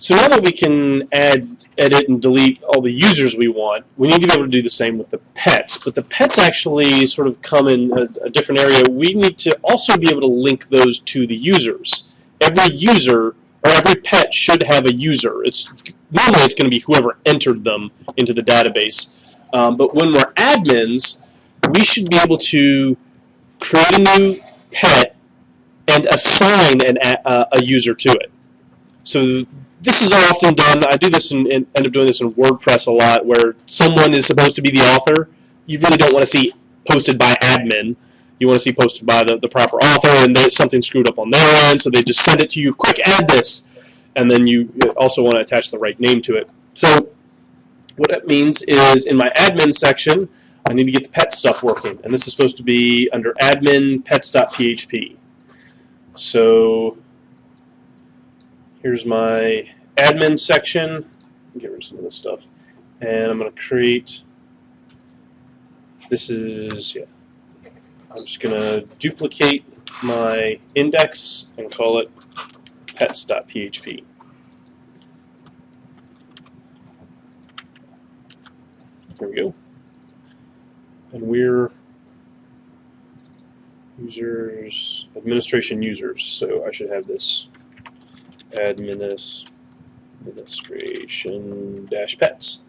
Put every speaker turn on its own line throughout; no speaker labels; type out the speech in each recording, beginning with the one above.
So now that we can add, edit, and delete all the users we want, we need to be able to do the same with the pets. But the pets actually sort of come in a different area. We need to also be able to link those to the users. Every user, or every pet should have a user. Normally it's going to be whoever entered them into the database. But when we're admins, we should be able to create a new pet and assign a user to it. So this is often done. I do this and end up doing this in WordPress a lot, where someone is supposed to be the author. You really don't want to see posted by admin. You want to see posted by the proper author, and there's something screwed up on their end, so they just send it to you. Quick, add this, and then you also want to attach the right name to it. So what that means is in my admin section, I need to get the pet stuff working, and this is supposed to be under admin pets.php. So here's my admin section. Get rid of some of this stuff. And I'm going to create, this is, yeah, I'm just going to duplicate my index and call it pets.php. There we go. And we're users, administration users, so I should have this administration-pets.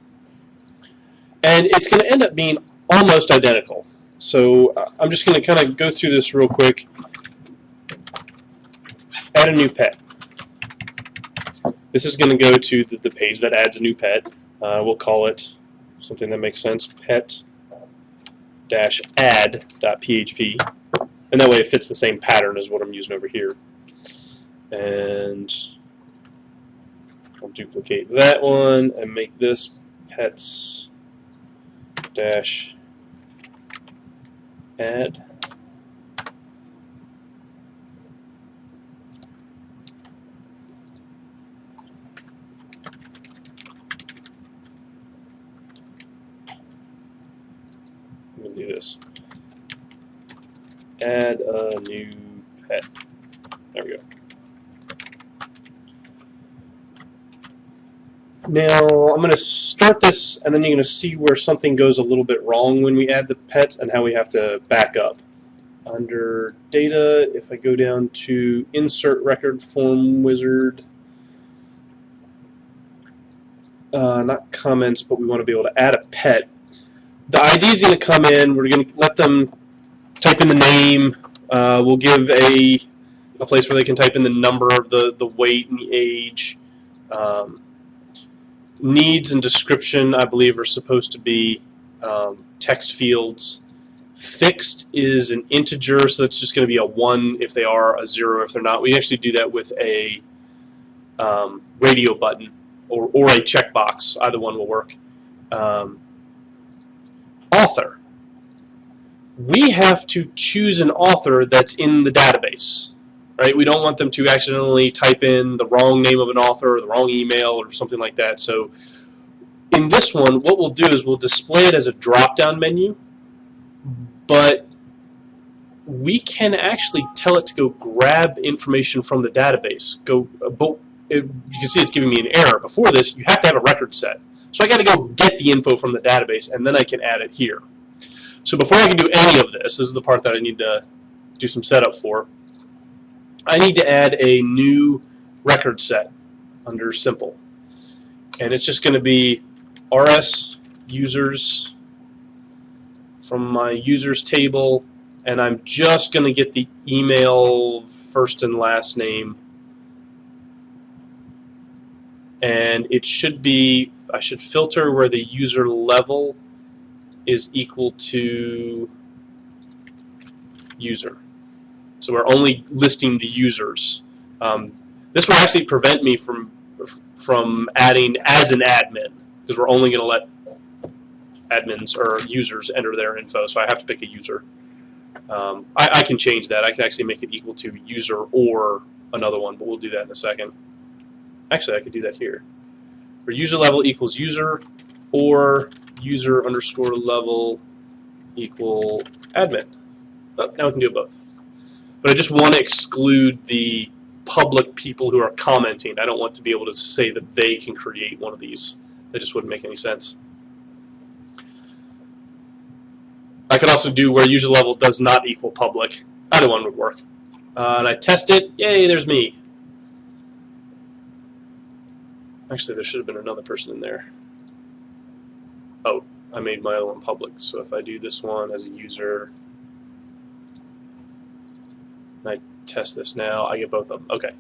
And it's going to end up being almost identical. So I'm just going to kind of go through this real quick. Add a new pet. This is going to go to the page that adds a new pet. We'll call it something that makes sense, pet-add.php. And that way it fits the same pattern as what I'm using over here. And I'll duplicate that one and make this pets dash add. I'm going to do this. Add a new pet. There we go. Now I'm going to start this, and then you're going to see where something goes a little bit wrong when we add the pets and how we have to back up. Under data, if I go down to insert record form wizard, not comments, but we want to be able to add a pet. The ID is going to come in. We're going to let them type in the name. We'll give a place where they can type in the number, the weight, and the age. Needs and description, I believe, are supposed to be text fields. Fixed is an integer, so that's just going to be a 1 if they are, a 0 if they're not. We actually do that with a radio button or a checkbox. Either one will work. Author. We have to choose an author that's in the database. Right? We don't want them to accidentally type in the wrong name of an author or the wrong email or something like that. So in this one, what we'll do is we'll display it as a drop-down menu, but we can actually tell it to go grab information from the database. You can see it's giving me an error. Before this, you have to have a record set. So I got to go get the info from the database, and then I can add it here. So before I can do any of this is the part that I need to do some setup for. I need to add a new record set under simple. And it's just going to be rs users from my users table, and I'm just going to get the email first and last name. And it should be, I should filter where the user level is equal to user. So we're only listing the users. This will actually prevent me from adding as an admin, because we're only going to let admins or users enter their info, so I have to pick a user. I can change that. I can actually make it equal to user or another one, but we'll do that in a second. Actually, I could do that here. For user level equals user, or user underscore level equal admin. Oh, now we can do it both. But I just want to exclude the public people who are commenting. I don't want to be able to say that they can create one of these. That just wouldn't make any sense. I could also do where user level does not equal public. Either one would work. And I test it. Yay, there's me. Actually, there should have been another person in there. Oh, I made my other one public. So if I do this one as a user, and I test this now, I get both of them. Okay.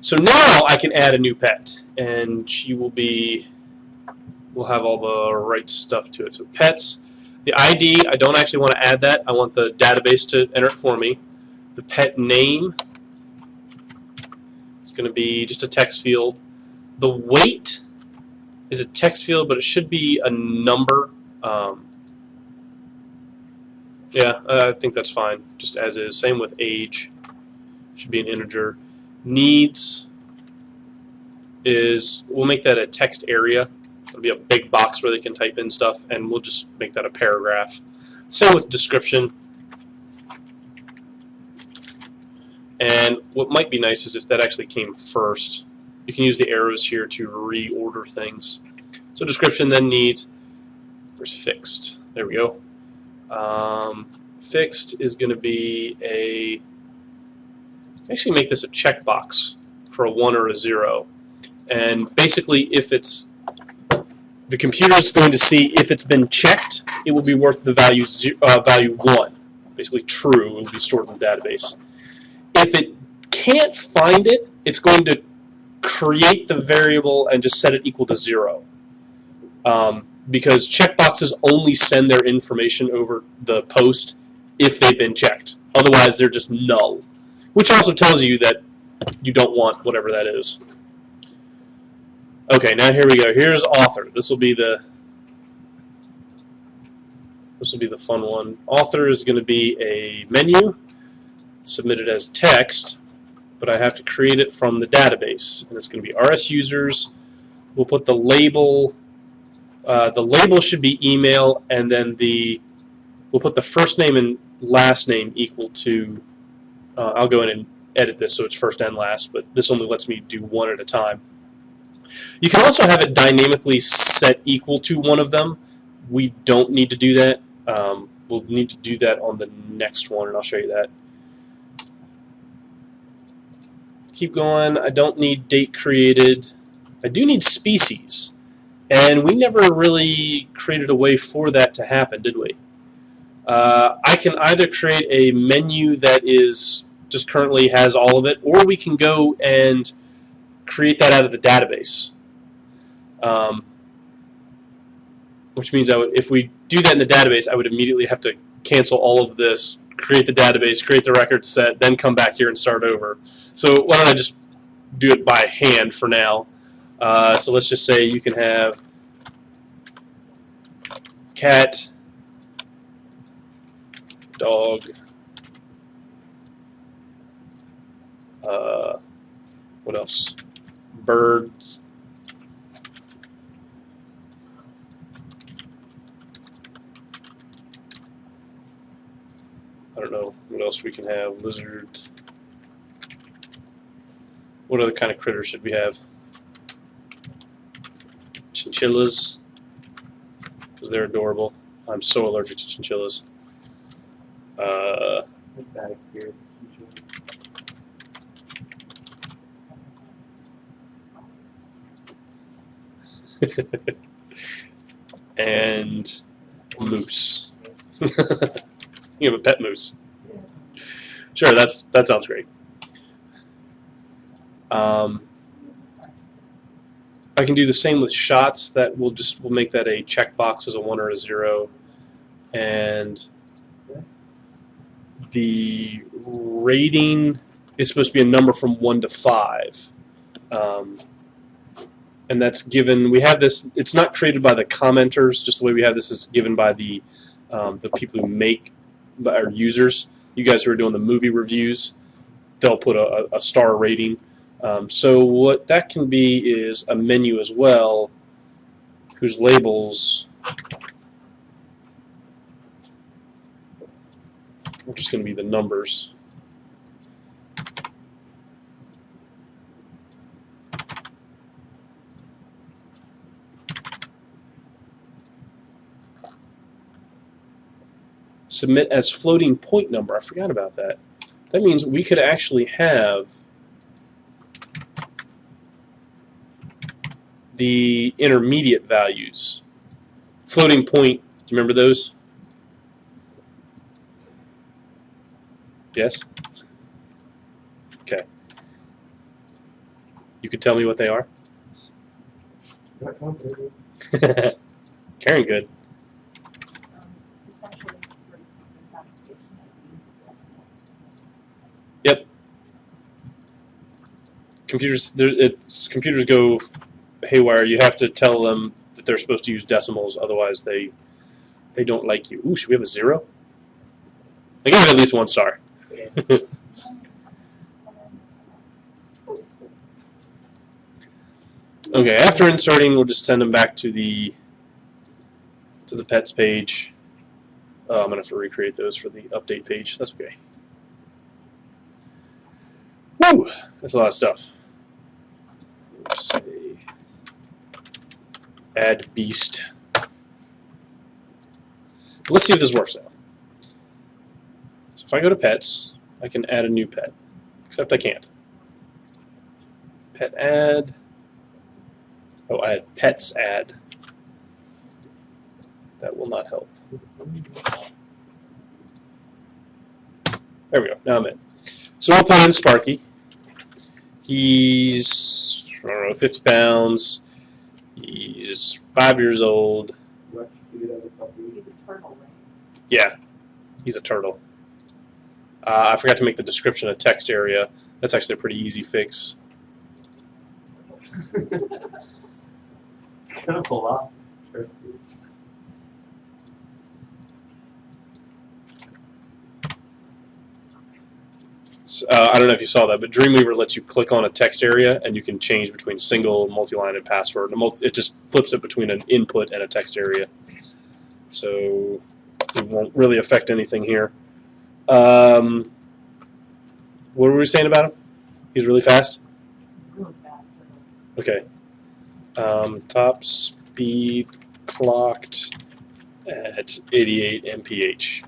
So now I can add a new pet, and she will have all the right stuff to it. So pets, the ID, I don't actually want to add that. I want the database to enter it for me. The pet name is going to be just a text field. The weight is a text field, but it should be a number. Yeah, I think that's fine, just as is. Same with age, should be an integer. Needs is, we'll make that a text area. It'll be a big box where they can type in stuff, and we'll just make that a paragraph. Same with description. And what might be nice is if that actually came first. You can use the arrows here to reorder things. So description, then needs. Where's fixed? There we go. Fixed is going to be a. Actually, make this a checkbox for a 1 or a 0. And basically, if it's the computer is going to see if it's been checked, it will be worth the value 1. Basically, true. It will be stored in the database. If it can't find it, it's going to create the variable and just set it equal to 0. Because checkboxes only send their information over the post if they've been checked. Otherwise, they're just null. Which also tells you that you don't want whatever that is. Okay, now here we go. Here's author. This will be the fun one. Author is going to be a menu submitted as text, but I have to create it from the database, and it's going to be RS users. We'll put the label. The label should be email, and then we'll put the first name and last name equal to. I'll go in and edit this so it's first and last, but this only lets me do one at a time. You can also have it dynamically set equal to one of them. We don't need to do that. We'll need to do that on the next one, and I'll show you that. Keep going. I don't need date created. I do need species, and we never really created a way for that to happen, did we? I can either create a menu that is just currently has all of it, or we can go and create that out of the database. Which means if we do that in the database, I would immediately have to cancel all of this, create the database, create the record set, then come back here and start over. So why don't I just do it by hand for now? So let's just say you can have cat, dog, what else? Birds. I don't know what else we can have. Lizard. What other kind of critters should we have? Chinchillas, because they're adorable. I'm so allergic to chinchillas.
Bad experience.
And moose. You have a pet moose. Sure, that sounds great. I can do the same with shots. That we'll make that a checkbox as a 1 or a 0, and the rating is supposed to be a number from 1 to 5. And that's given. We have this. It's not created by the commenters. Just the way we have this is given by the people who make our users. You guys who are doing the movie reviews, they'll put a star rating. So what that can be is a menu as well, whose labels we're just going to be the numbers. Submit as floating point number. I forgot about that. That means we could actually have the intermediate values. Floating point, do you remember those? Yes? Okay. You could tell me what they are?
Not complicated.
Karen could.
Essentially, for this application, I use a decimal.
Yep. Computers go haywire. You have to tell them that they're supposed to use decimals, otherwise they don't like you. Ooh, should we have a 0? I give it at least 1 star. Okay, after inserting, we'll just send them back to the pets page. I'm gonna have to recreate those for the update page. That's okay. Woo! That's a lot of stuff. Let's say add beast. Let's see if this works out. So if I go to pets, I can add a new pet, except I can't. Pet add. Oh, I had pets add. That will not help. There we go. Now I'm in. So I'll put in Sparky. He's, I don't know, 50 pounds. He's 5 years old.
He's a turtle, right?
Yeah, he's a turtle. I forgot to make the description a text area. That's actually a pretty easy fix.
It's gonna pull off. Sure.
I don't know if you saw that, but Dreamweaver lets you click on a text area and you can change between single, multi-line, and password. It just flips it between an input and a text area. So it won't really affect anything here. What were we saying about him? He's really fast?
Really fast turtle.
Okay. Top speed clocked at 88 mph.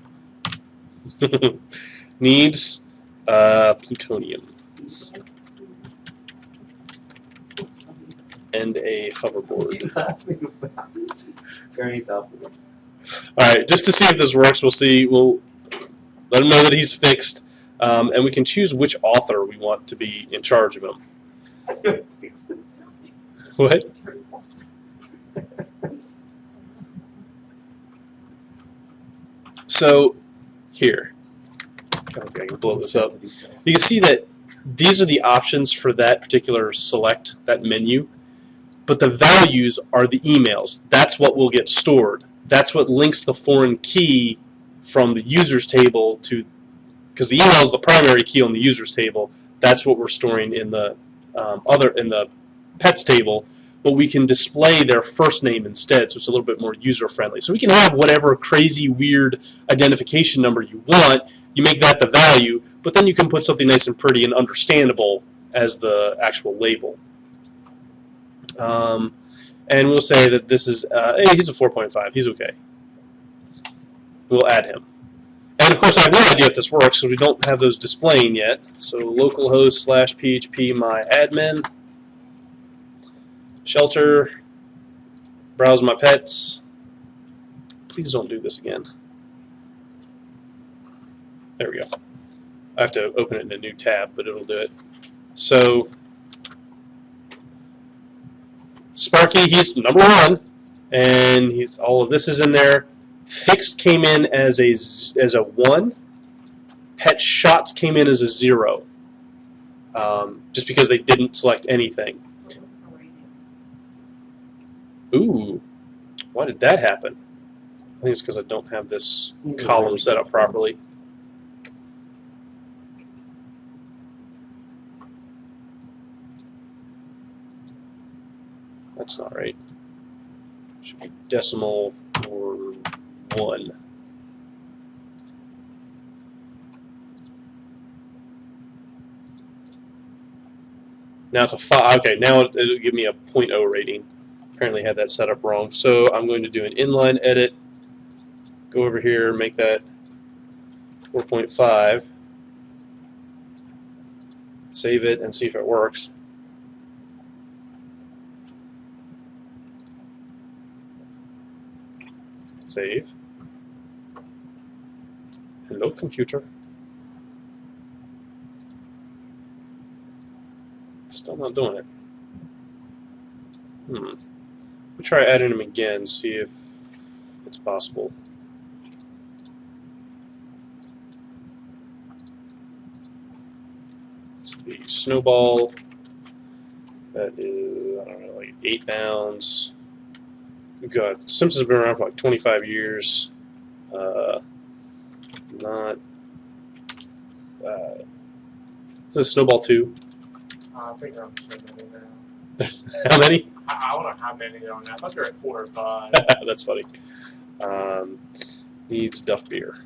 Needs plutonium and a hoverboard. Alright, just to see if this works, we'll let him know that he's fixed, and we can choose which author we want to be in charge of him. What? So, here. I don't think I can blow this up. You can see that these are the options for that particular select, that menu, but the values are the emails. That's what will get stored. That's what links the foreign key from the users table to, because the email is the primary key on the users table. That's what we're storing in the in the pets table, but we can display their first name instead, so it's a little bit more user friendly. So we can have whatever crazy weird identification number you want. You make that the value, but then you can put something nice and pretty and understandable as the actual label. And we'll say that this is, hey, he's a 4.5. He's okay. We'll add him. And of course, I have no idea if this works, so we don't have those displaying yet. So localhost /php my admin, shelter, browse my pets. Please don't do this again. There we go. I have to open it in a new tab, but it'll do it. So Sparky, he's number 1, and he's all of this is in there. Fixed came in as a 1. Pet shots came in as a 0, just because they didn't select anything. Ooh, why did that happen? I think it's because I don't have this column set up properly. That's not right. Should be decimal or 1. Now it's a 5. Okay, now it'll give me a 0.0 rating. Apparently had that set up wrong. So I'm going to do an inline edit. Go over here, make that 4.5. Save it and see if it works. Save. Hello, computer. Still not doing it. We'll try adding them again, see if it's possible. So the snowball, that is, I don't know, like 8 pounds. God, Simpsons have been around for like 25 years. Is this Snowball 2?
I think I'm so many now.
How many?
I don't know how many on that. I thought you were at 4 or 5.
That's funny. Needs Duff Beer.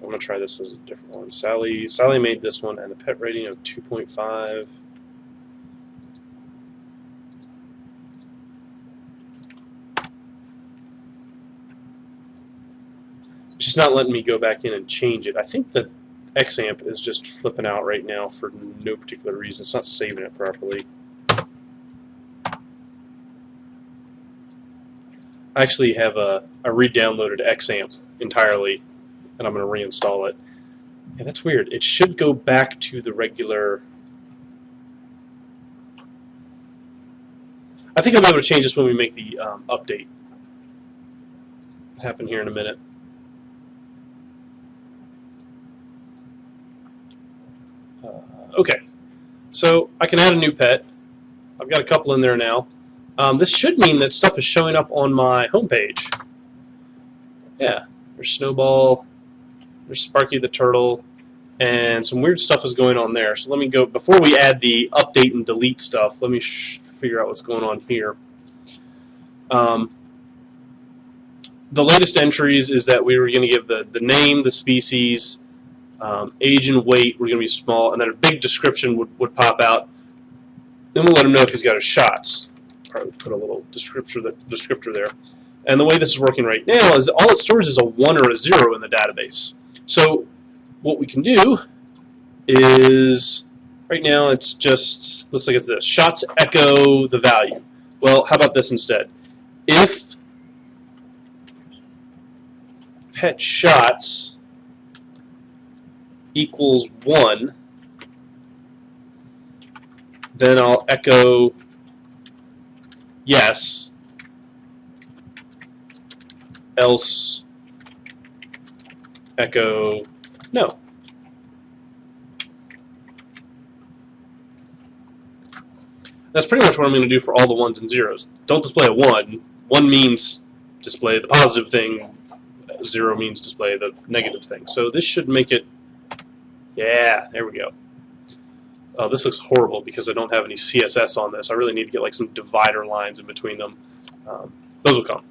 I'm going to try this as a different one. Sally made this one and a pet rating of 2.5. Just not letting me go back in and change it. I think the XAMP is just flipping out right now for no particular reason. It's not saving it properly. I actually have a re-downloaded XAMP entirely, and I'm going to reinstall it. Yeah, that's weird. It should go back to the regular. I think I'll be able to change this when we make the update. Happen here in a minute. Okay, so I can add a new pet. I've got a couple in there now. This should mean that stuff is showing up on my homepage. Yeah, there's Snowball, there's Sparky the Turtle, and some weird stuff is going on there. So let me go, before we add the update and delete stuff, let me figure out what's going on here. The latest entries is that we were going to give the name, the species, age and weight were going to be small, and then a big description would pop out. Then we'll let him know if he's got his shots. Probably put a little descriptor there. And the way this is working right now is all it stores is a 1 or a 0 in the database. So what we can do is, right now it's just, looks like it's this, shots echo the value. Well, how about this instead? If pet shots equals 1, then I'll echo yes, else echo no. That's pretty much what I'm going to do for all the 1s and 0s. Don't display a 1. 1 means display the positive thing. 0 means display the negative thing. So this should make it, yeah, there we go. Oh, this looks horrible because I don't have any CSS on this. I really need to get like some divider lines in between them. Those will come.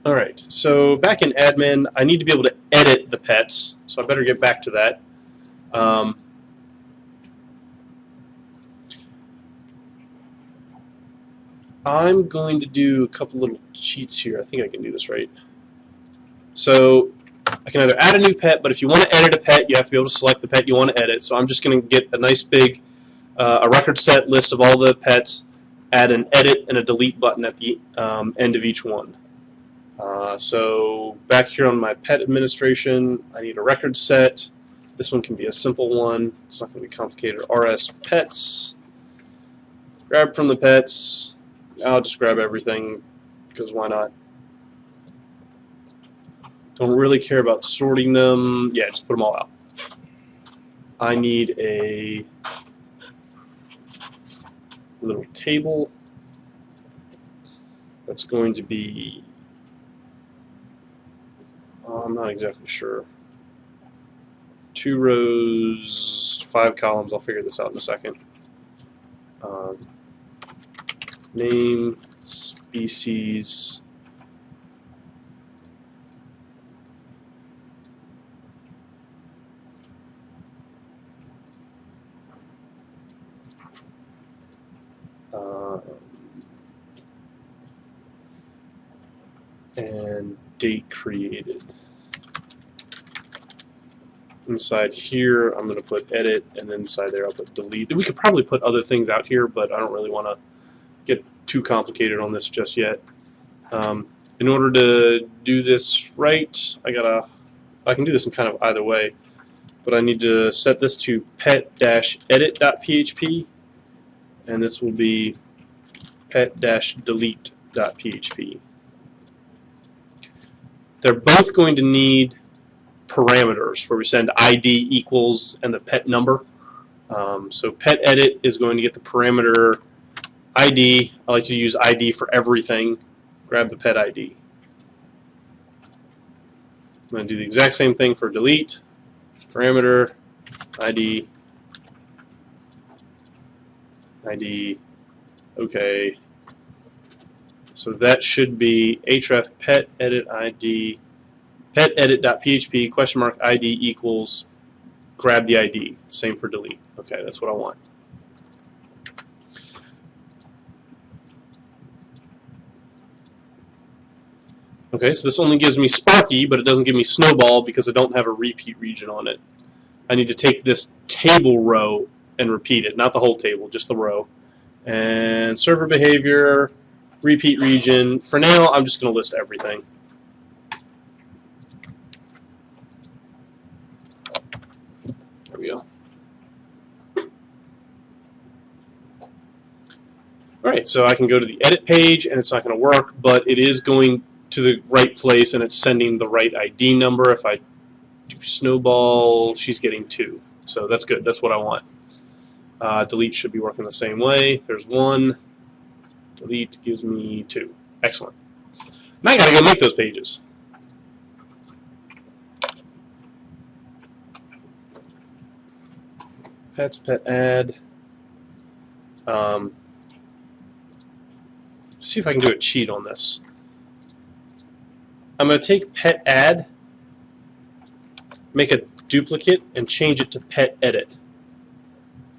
All right, so back in admin, I need to be able to edit the pets, so I better get back to that. I'm going to do a couple little cheats here. I think I can do this right. So I can either add a new pet, but if you want to edit a pet, you have to be able to select the pet you want to edit. So I'm just going to get a nice big a record set list of all the pets, add an edit and a delete button at the end of each one. So back here on my pet administration, I need a record set. This one can be a simple one. It's not going to be complicated. RS pets. Grab from the pets. I'll just grab everything because why not? Don't really care about sorting them. Yeah, just put them all out. I need a little table that's going to be, I'm not exactly sure, 2 rows, 5 columns. I'll figure this out in a second. Name, species, And date created. Inside here, I'm going to put edit, and then inside there I'll put delete. We could probably put other things out here, but I don't really want to get too complicated on this just yet. In order to do this right, I can do this in kind of either way, but I need to set this to pet-edit.php, and this will be pet-delete.php. They're both going to need parameters where we send ID equals and the pet number. So pet edit is going to get the parameter ID. I like to use ID for everything. Grab the pet ID. I'm going to do the exact same thing for delete. Parameter ID. ID. Okay. So that should be href pet edit ID pet edit.php question mark ID equals grab the ID. Same for delete. Okay, that's what I want. Okay, so this only gives me Sparky, but it doesn't give me Snowball because I don't have a repeat region on it. I need to take this table row and repeat it, not the whole table, just the row. And server behavior, repeat region. For now, I'm just going to list everything. There we go. Alright, so I can go to the edit page and it's not going to work, but it is going to the right place and it's sending the right ID number. If I do Snowball, she's getting 2. So that's good. That's what I want. Delete should be working the same way. There's 1. Delete gives me 2. Excellent. Now I got to go make those pages. Pets, pet add. See if I can do a cheat on this. I'm going to take pet add, make a duplicate, and change it to pet edit.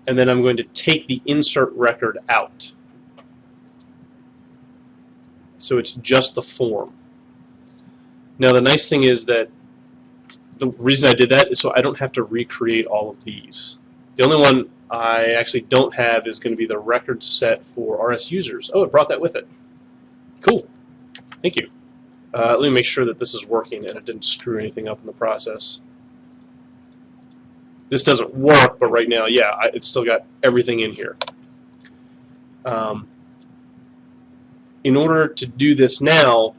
And then I'm going to take the insert record out. So it's just the form. Now the nice thing is that the reason I did that is so I don't have to recreate all of these. The only one I actually don't have is going to be the record set for RS users. Oh, it brought that with it. Cool. Thank you. Let me make sure that this is working and it didn't screw anything up in the process. This doesn't work, but right now, yeah, it's still got everything in here. In order to do this now,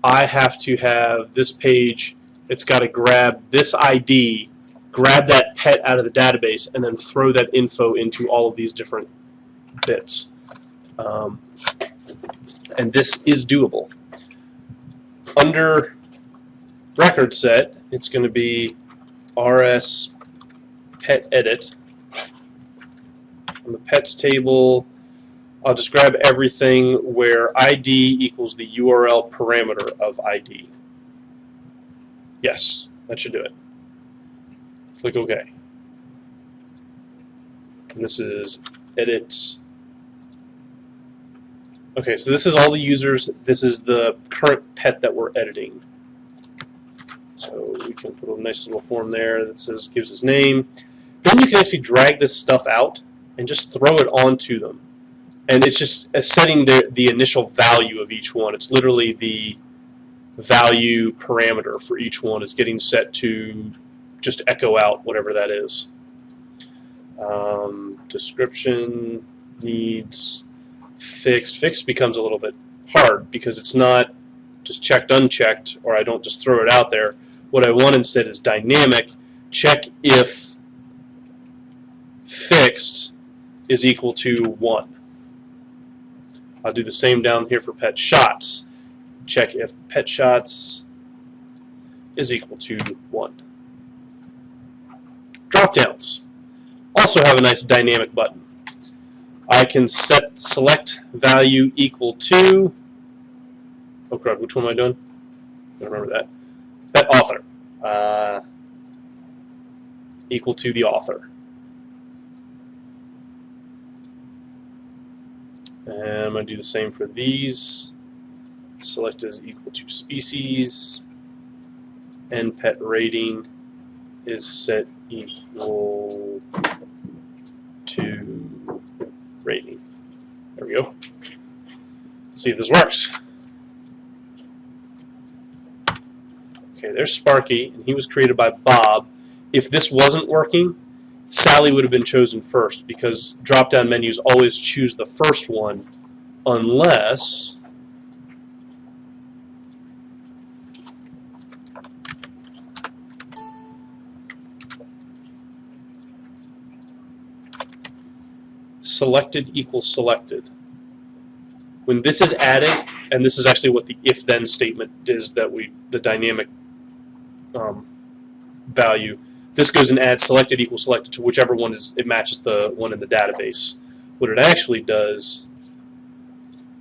I have to have this page, it's got to grab this ID, grab that pet out of the database, and then throw that info into all of these different bits. And this is doable. Under record set, it's going to be rs pet edit. On the pets table, I'll just grab everything where ID equals the URL parameter of ID. Yes, that should do it. Click OK. And this is edit. Okay, so this is all the users. This is the current pet that we're editing. So we can put a nice little form there that says gives his name. Then you can actually drag this stuff out and just throw it onto them. And it's just setting the initial value of each one. It's literally the value parameter for each one is getting set to just echo out whatever that is. Description needs fixed. Fixed becomes a little bit hard because it's not just checked, unchecked, or I don't just throw it out there. What I want instead is dynamic. Check if fixed is equal to 1. I'll do the same down here for pet shots. Check if pet shots is equal to 1. Drop downs also have a nice dynamic button. I can set select value equal to, oh crap, which one am I doing? I don't remember that. Pet author equal to the author. And I'm going to do the same for these. Select as equal to species, and pet rating is set equal to rating. There we go. See if this works. Okay, there's Sparky, and he was created by Bob. If this wasn't working, Sally would have been chosen first, because drop-down menus always choose the first one unless selected equals selected. When this is added, and this is actually what the if-then statement is, that the dynamic value, this goes and adds selected equals selected to whichever one it matches the one in the database. What it actually does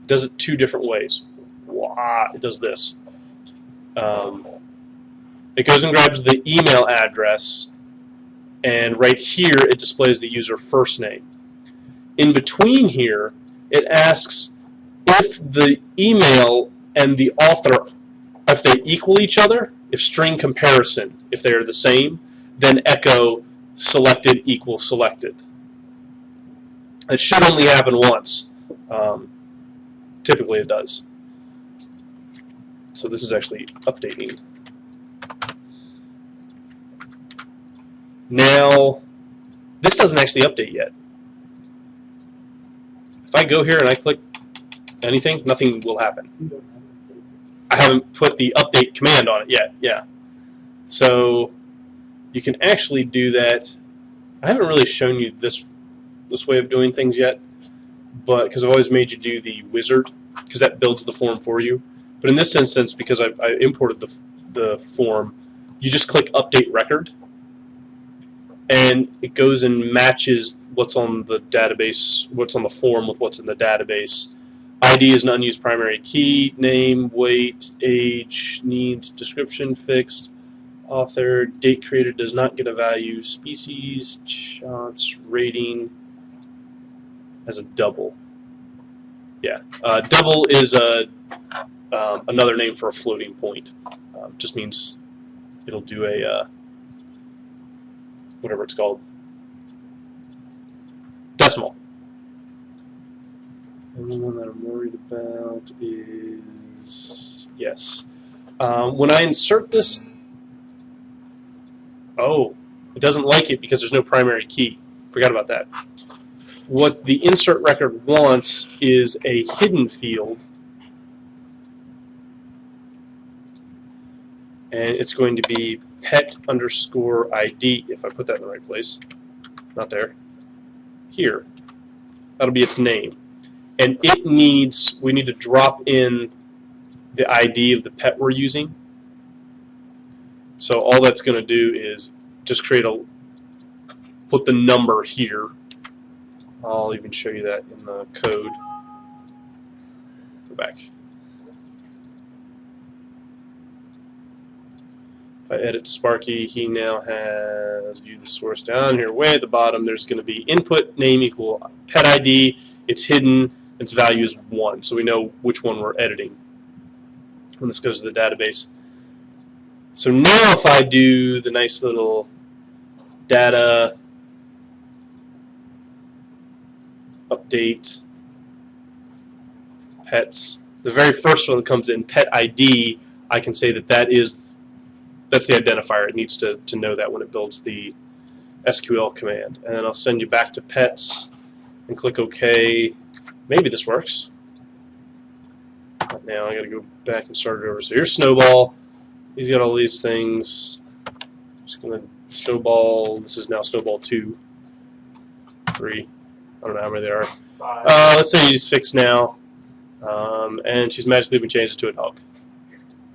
it two different ways. It does this. It goes and grabs the email address, and right here it displays the user first name. In between here, it asks if the email and the author, if they equal each other, if string comparison, if they are the same, then echo selected equals selected. It should only happen once. Typically it does. So this is actually updating. Now, this doesn't actually update yet. If I go here and I click anything, nothing will happen. I haven't put the update command on it yet. Yeah. So you can actually do that. I haven't really shown you this way of doing things yet, but because I've always made you do the wizard, because that builds the form for you. But in this instance, because I imported the form, you just click update record, and it goes and matches what's on the database, what's on the form with what's in the database. ID is an unused primary key, name, weight, age, needs, description fixed, author, date created does not get a value, species, chance, rating as a double. Yeah, double is another name for a floating point. Just means it'll do a whatever it's called, decimal. And the one that I'm worried about is, yes. When I insert this, oh, it doesn't like it because there's no primary key. Forgot about that. What the insert record wants is a hidden field, and it's going to be pet_ID, if I put that in the right place. Not there. Here. That'll be its name. And we need to drop in the ID of the pet we're using. So all that's going to do is just put the number here. I'll even show you that in the code. Go back. If I edit Sparky, he now has view the source down here way at the bottom. There's going to be input name equal pet ID. It's hidden. Its value is 1, so we know which one we're editing when this goes to the database. So now if I do the nice little data update pets, the very first one that comes in, pet ID, I can say that that's the identifier. It needs to know that when it builds the SQL command. And then I'll send you back to pets and click OK. Maybe this works. But now I got to go back and start it over. So here's Snowball. He's got all these things. Just going to Snowball. This is now Snowball 2, 3. I don't know how many there are. Let's say he's fixed now. And she's magically been changed to a dog.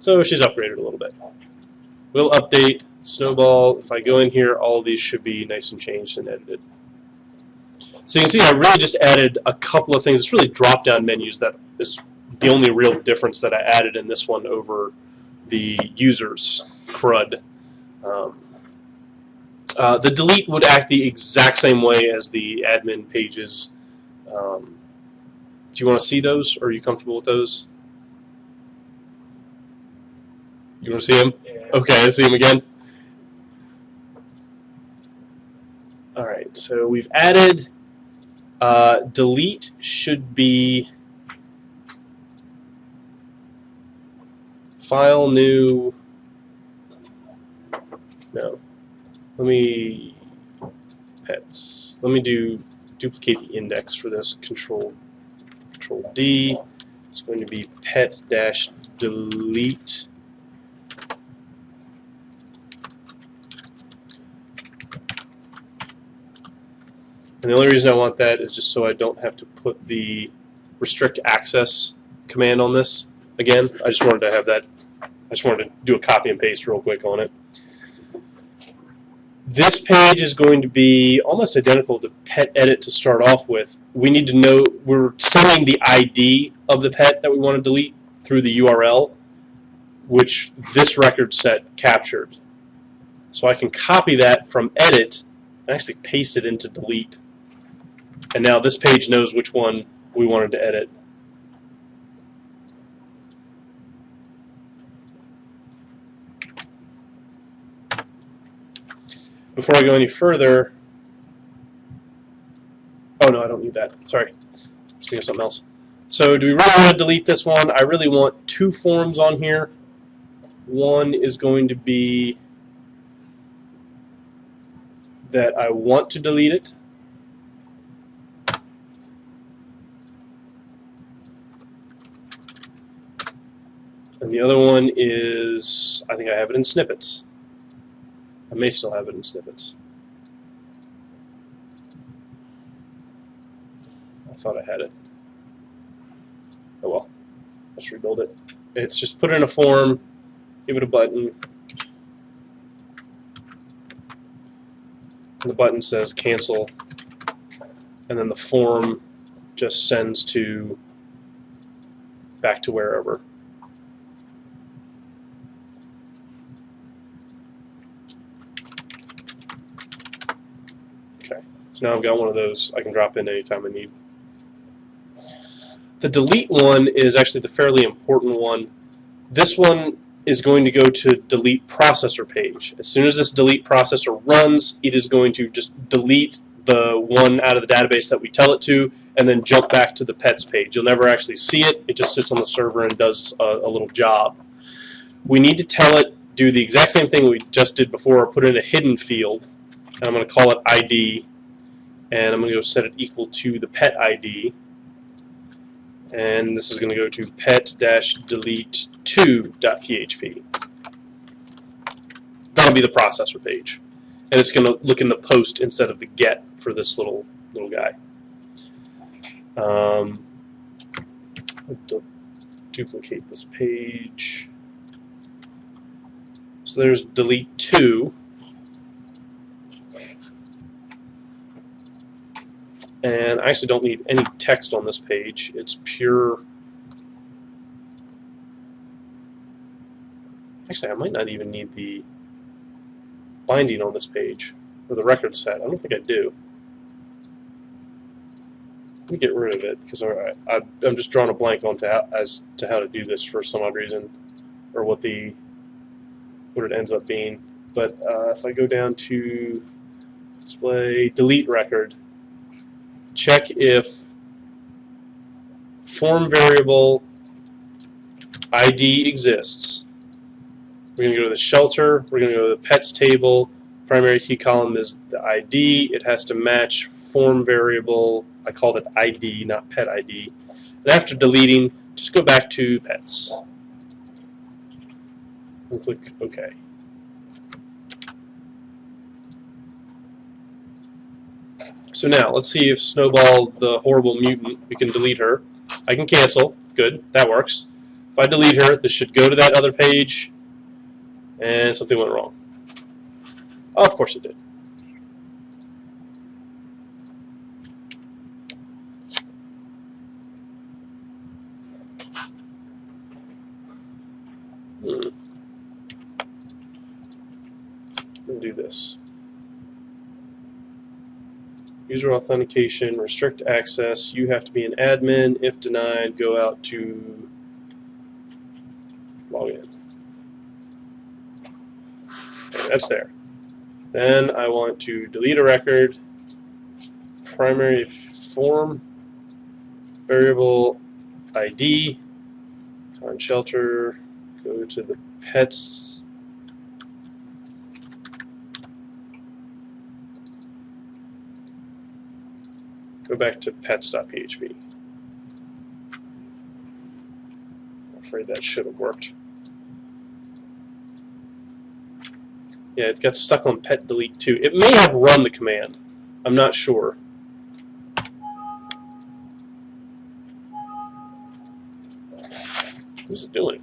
So she's upgraded a little bit. We'll update Snowball. If I go in here, all of these should be nice and changed and edited. So you can see I really just added a couple of things. It's really drop-down menus that is the only real difference that I added in this one over the users CRUD. The delete would act the exact same way as the admin pages. Do you want to see those, or are you comfortable with those? You want to see them?
Yeah.
Okay, let's see them again. All right, so we've added delete should be file new. No, let me pets. Let me do duplicate the index for this. Control D. It's going to be pet dash delete. And the only reason I want that is just so I don't have to put the restrict access command on this again. I just wanted to have that. I just wanted to do a copy and paste real quick on it. This page is going to be almost identical to pet edit to start off with. We need to know we're sending the ID of the pet that we want to delete through the URL, which this record set captured. So I can copy that from edit and actually paste it into delete. And now this page knows which one we wanted to edit. Before I go any further, oh no, I don't need that. Sorry, just thinking of something else. So do we really want to delete this one? I really want two forms on here. One is going to be that I want to delete it. And the other one is, I think I have it in snippets. I may still have it in snippets. I thought I had it. Oh well, let's rebuild it. It's just put it in a form, give it a button. And the button says cancel, and then the form just sends to back to wherever. Okay, so now I've got one of those I can drop in anytime I need. The delete one is actually the fairly important one. This one is going to go to delete processor page. As soon as this delete processor runs, it is going to just delete the one out of the database that we tell it to, and then jump back to the pets page. You'll never actually see it. It just sits on the server and does a little job. We need to tell it, do the exact same thing we just did before, put in a hidden field, and I'm going to call it ID, and I'm going to go set it equal to the pet ID. And this is going to go to pet-delete2.php. That'll be the processor page. And it's going to look in the post instead of the get for this little guy. I'll duplicate this page. So there's delete 2. And I actually don't need any text on this page. It's pure. Actually, I might not even need the binding on this page or the record set. I don't think I do. Let me get rid of it because I'm just drawing a blank on as to how to do this for some odd reason, or what it ends up being. But if I go down to display delete record, check if form variable ID exists. We're going to go to the shelter, we're going to go to the pets table, primary key column is the ID, it has to match form variable, I called it ID, not pet ID. And after deleting, just go back to pets. And click OK. So now, let's see if Snowball, the horrible mutant, we can delete her. I can cancel. Good, that works. If I delete her, this should go to that other page, and something went wrong. Oh, of course it did. We'll do this. User authentication, restrict access. You have to be an admin. If denied, go out to login. Okay, that's there. Then I want to delete a record. Primary form, variable ID, on shelter, go to the pets. Go back to pets.php. I'm afraid that should have worked. Yeah, it got stuck on pet delete too. It may have run the command. I'm not sure. What's it doing?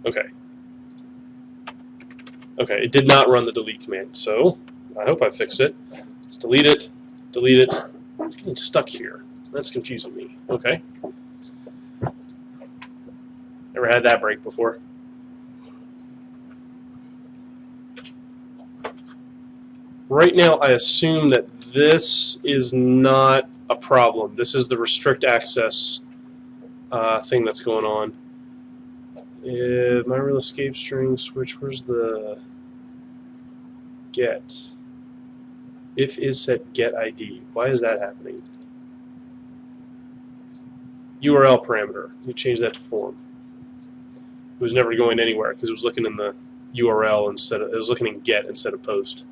Okay. Okay, it did not run the delete command, so I hope I fixed it. Let's delete it, delete it. It's getting stuck here. That's confusing me. Okay. Never had that break before. Right now, I assume that this is not a problem. This is the restrict access thing that's going on. My real escape string switch. Where's the get? If is set get ID. Why is that happening? URL parameter. You change that to form. It was never going anywhere because it was looking in the URL instead of, it was looking in get instead of post.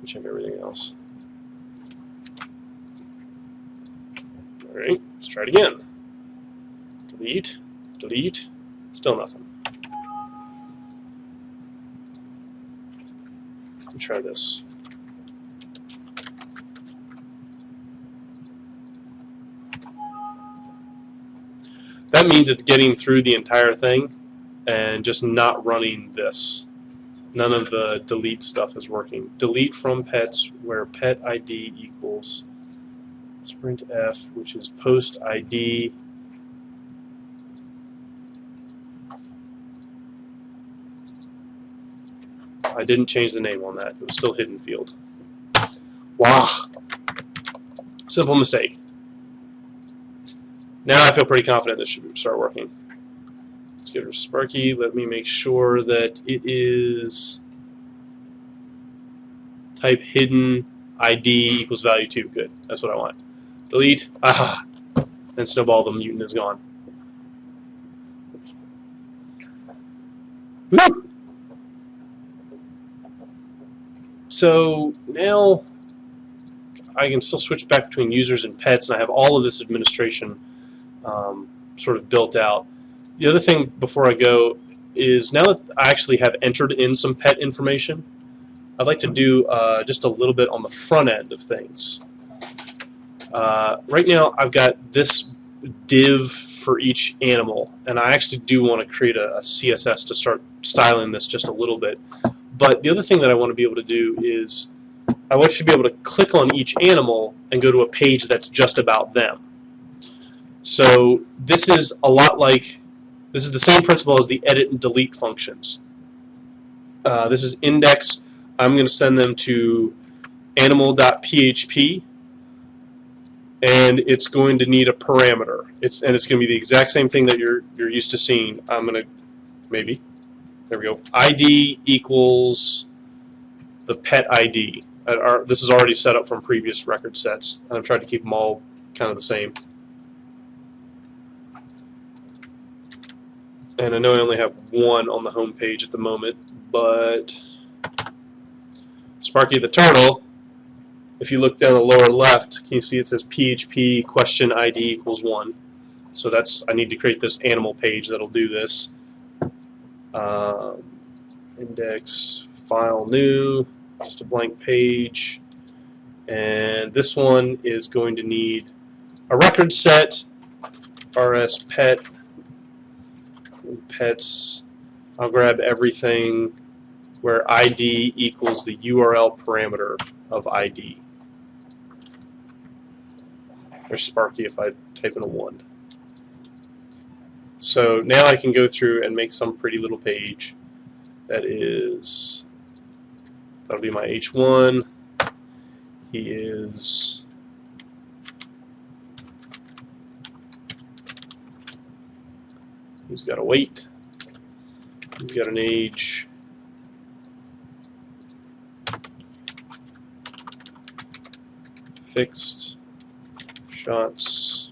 Check everything else. All right, let's try it again. Delete, delete, still nothing. Let me try this. That means it's getting through the entire thing and just not running this. None of the delete stuff is working. Delete from pets where pet ID equals sprint F, which is post ID. I didn't change the name on that. It was still hidden field. Wow. Simple mistake. Now I feel pretty confident this should start working. Let's get rid of Sparky. Let me make sure that it is type hidden ID equals value 2. Good. That's what I want. Delete. Aha. And Snowball the mutant is gone. Woo! So now I can still switch back between users and pets, and I have all of this administration sort of built out. The other thing before I go is now that I actually have entered in some pet information, I'd like to do just a little bit on the front end of things. Right now I've got this div for each animal, and I actually do want to create a CSS to start styling this just a little bit. But the other thing that I want to be able to do is I want you to be able to click on each animal and go to a page that's just about them. So this is a lot like, this is the same principle as the edit and delete functions. This is index. I'm going to send them to animal.php, and it's going to need a parameter. It's going to be the exact same thing that you're used to seeing. I'm going to maybe, there we go. ID equals the pet ID. This is already set up from previous record sets, and I've tried to keep them all kind of the same. And I know I only have one on the home page at the moment, but Sparky the turtle, if you look down the lower left, can you see it says PHP question ID equals 1. So that's, I need to create this animal page that'll do this. Index, file new, just a blank page. And this one is going to need a record set, rs pet, pets. I'll grab everything where ID equals the URL parameter of ID. There's Sparky if I type in a 1. So now I can go through and make some pretty little page that is, that'll be my H1. He's got a weight. He's got an age. Fixed. Shots.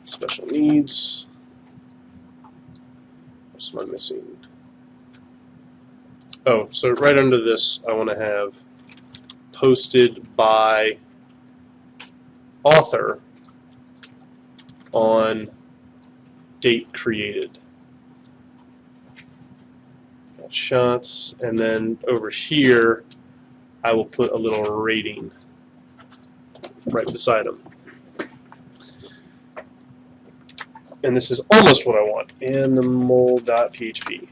Special needs. What am I missing? Oh, so right under this, I want to have posted by author on date created. Got shots, and then over here, I will put a little rating right beside them. And this is almost what I want, animal.php.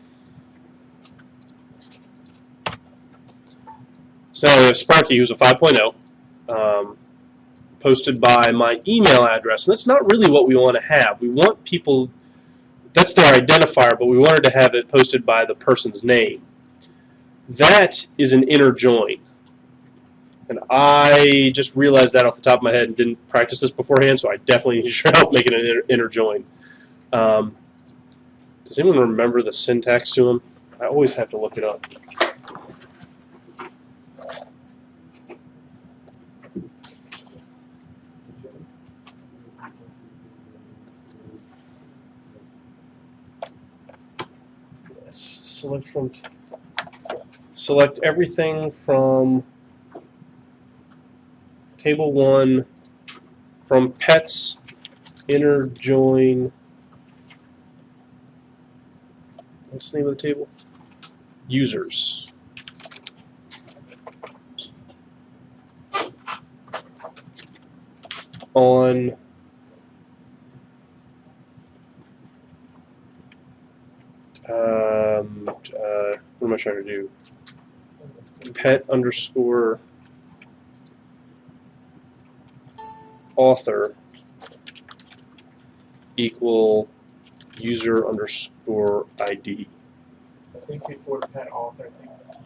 So now we have Sparky, who's a 5.0, posted by my email address. And that's not really what we want to have. We want people, that's their identifier, but we wanted to have it posted by the person's name. That is an inner join. And I just realized that off the top of my head and didn't practice this beforehand, so I definitely need your help making an inner join. Does anyone remember the syntax to them? I always have to look it up. Select everything from table 1 from pets, inner join. What's the name of the table? Users. On what am I trying to do? Pet underscore author equal user underscore ID.
I think before pet author,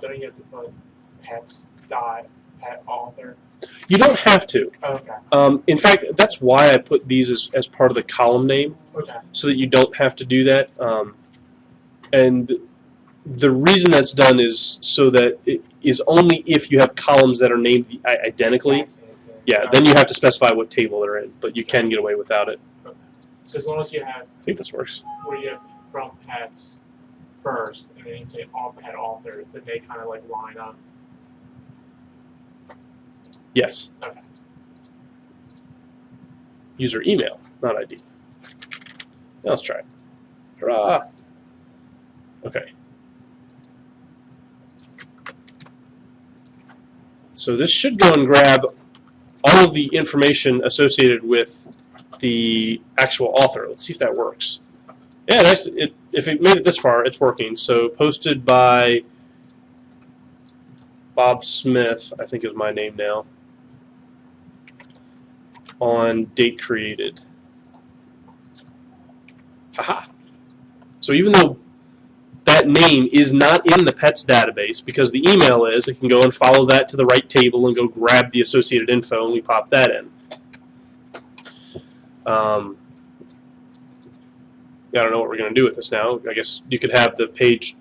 don't you have to put pets dot pet author?
You don't have to.
Okay.
In fact, that's why I put these as part of the column name,
Okay.
so that you don't have to do that. And the reason that's done is so that it is only if you have columns that are named identically.
Exact same thing.
Yeah, then you have to specify what table they're in, but you can get away without it.
Okay. So as long as you have,
I think this works.
where you have from pets first, and then you say all pet author, then they kind of like line up.
Yes.
Okay.
User email, not ID. Now let's try it. Hurrah! Okay. So this should go and grab all of the information associated with the actual author. Let's see if that works. Yeah, if it made it this far, it's working. So posted by Bob Smith, I think is my name now, on date created. Aha! So even though that name is not in the pets database, because the email is, it can go and follow that to the right table and go grab the associated info, and we pop that in. I don't know what we're going to do with this now. I guess you could have the page,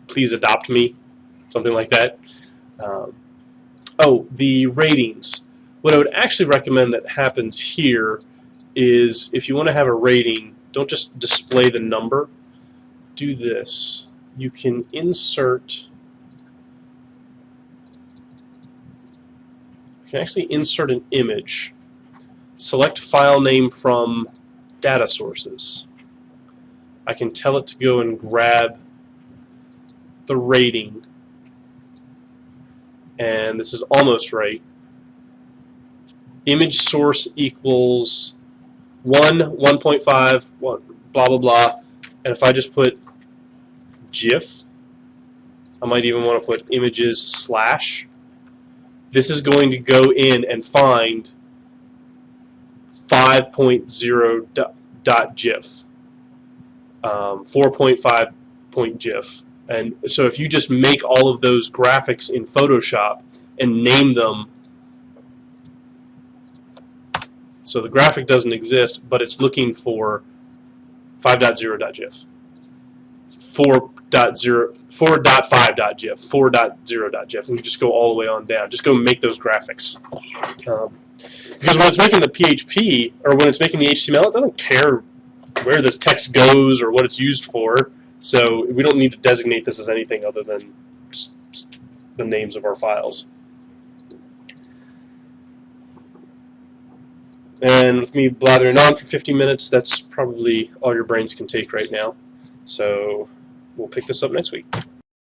please adopt me, something like that. Oh, the ratings. What I would actually recommend that happens here is if you want to have a rating, don't just display the number. Do this. You can insert. You can actually insert an image. Select file name from data sources. I can tell it to go and grab the rating. And this is almost right. Image source equals 1, 1.5, blah, blah, blah. And if I just put GIF, I might even want to put images slash. This is going to go in and find 5.0.gif, 4.5.gif. And so if you just make all of those graphics in Photoshop and name them, so the graphic doesn't exist, but it's looking for 5.0.gif, 4.5.gif, 4.0.gif, and you just go all the way on down. Just go make those graphics. Because when it's making the PHP, or when it's making the HTML, it doesn't care where this text goes or what it's used for, so we don't need to designate this as anything other than just the names of our files. And with me blathering on for 50 minutes, that's probably all your brains can take right now. So we'll pick this up next week.